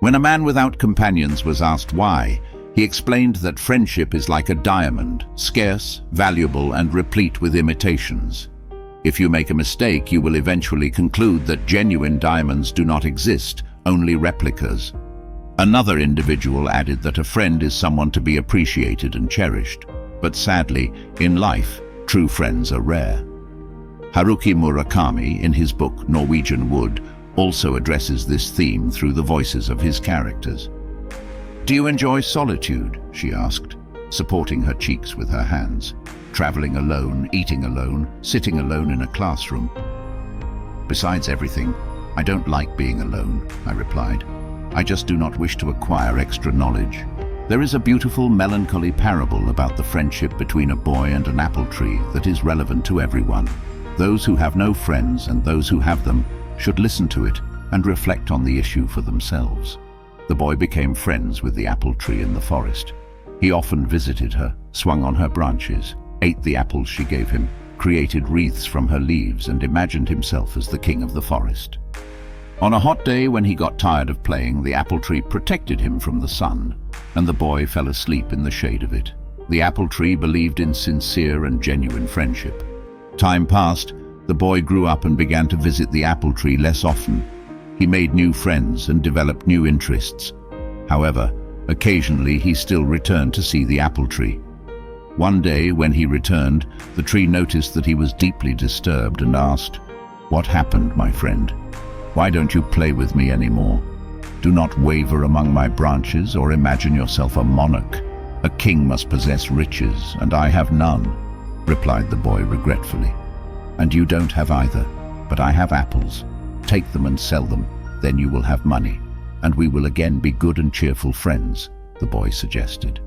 When a man without companions was asked why, he explained that friendship is like a diamond, scarce, valuable, and replete with imitations. If you make a mistake, you will eventually conclude that genuine diamonds do not exist, only replicas. Another individual added that a friend is someone to be appreciated and cherished. But sadly, in life, true friends are rare. Haruki Murakami, in his book Norwegian Wood, also addresses this theme through the voices of his characters. "Do you enjoy solitude?" she asked, supporting her cheeks with her hands. "Traveling alone, eating alone, sitting alone in a classroom?" "Besides everything, I don't like being alone," I replied. "I just do not wish to acquire extra knowledge." There is a beautiful, melancholy parable about the friendship between a boy and an apple tree that is relevant to everyone. Those who have no friends and those who have them should listen to it and reflect on the issue for themselves. The boy became friends with the apple tree in the forest. He often visited her, swung on her branches, ate the apples she gave him, created wreaths from her leaves, and imagined himself as the king of the forest. On a hot day when he got tired of playing, the apple tree protected him from the sun, and the boy fell asleep in the shade of it. The apple tree believed in sincere and genuine friendship. Time passed. The boy grew up and began to visit the apple tree less often. He made new friends and developed new interests. However, occasionally he still returned to see the apple tree. One day, when he returned, the tree noticed that he was deeply disturbed and asked, "What happened, my friend? Why don't you play with me anymore? Do not waver among my branches or imagine yourself a monarch. A king must possess riches, and I have none," replied the boy regretfully. "And you don't have either, but I have apples. Take them and sell them, then you will have money, and we will again be good and cheerful friends," the boy suggested.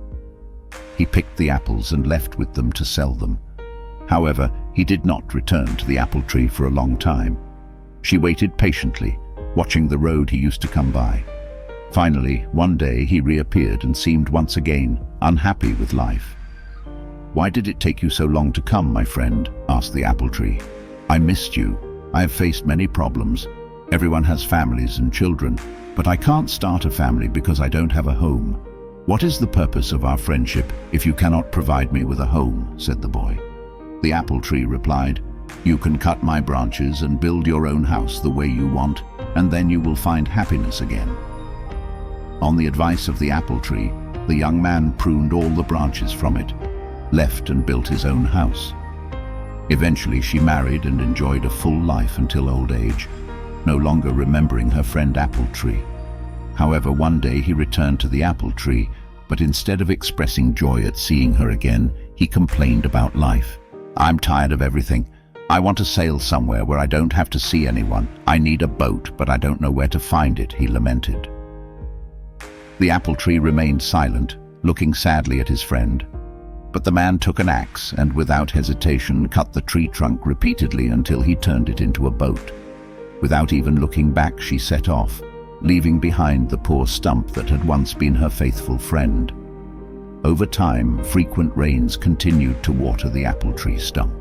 He picked the apples and left with them to sell them. However, he did not return to the apple tree for a long time. She waited patiently, watching the road he used to come by. Finally, one day he reappeared and seemed once again unhappy with life. "Why did it take you so long to come, my friend?" asked the apple tree. "I missed you. I have faced many problems. Everyone has families and children, but I can't start a family because I don't have a home. What is the purpose of our friendship if you cannot provide me with a home?" said the boy. The apple tree replied, "You can cut my branches and build your own house the way you want, and then you will find happiness again." On the advice of the apple tree, the young man pruned all the branches from it, left and built his own house. Eventually she married and enjoyed a full life until old age, no longer remembering her friend apple tree. However, one day he returned to the apple tree, but instead of expressing joy at seeing her again, he complained about life. "I'm tired of everything. I want to sail somewhere where I don't have to see anyone. I need a boat, but I don't know where to find it," he lamented. The apple tree remained silent, looking sadly at his friend. But the man took an axe and without hesitation cut the tree trunk repeatedly until he turned it into a boat. Without even looking back, she set off, leaving behind the poor stump that had once been her faithful friend. Over time, frequent rains continued to water the apple tree stump.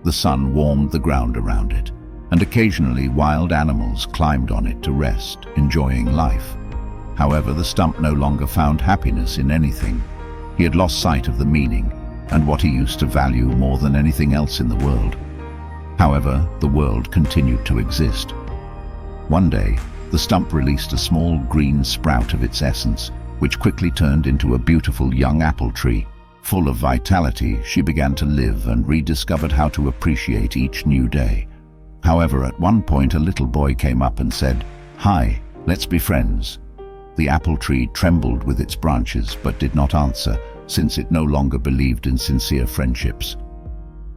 The sun warmed the ground around it, and occasionally wild animals climbed on it to rest, enjoying life. However, the stump no longer found happiness in anything. He had lost sight of the meaning and what he used to value more than anything else in the world. However, the world continued to exist. One day, the stump released a small green sprout of its essence, which quickly turned into a beautiful young apple tree. Full of vitality, she began to live and rediscovered how to appreciate each new day. However, at one point a little boy came up and said, "Hi, let's be friends." The apple tree trembled with its branches but did not answer, since it no longer believed in sincere friendships.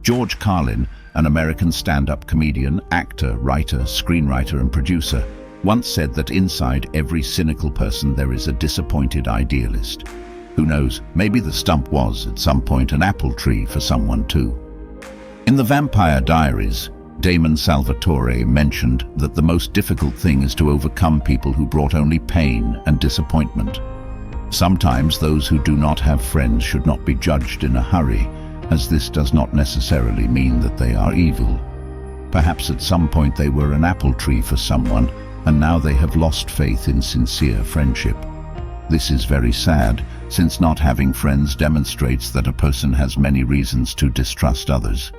George Carlin, an American stand-up comedian, actor, writer, screenwriter and producer, once said that inside every cynical person there is a disappointed idealist. Who knows, maybe the stump was, at some point, an apple tree for someone too. In The Vampire Diaries, Damon Salvatore mentioned that the most difficult thing is to overcome people who brought only pain and disappointment. Sometimes those who do not have friends should not be judged in a hurry, as this does not necessarily mean that they are evil. Perhaps at some point they were an apple tree for someone, and now they have lost faith in sincere friendship. This is very sad, since not having friends demonstrates that a person has many reasons to distrust others.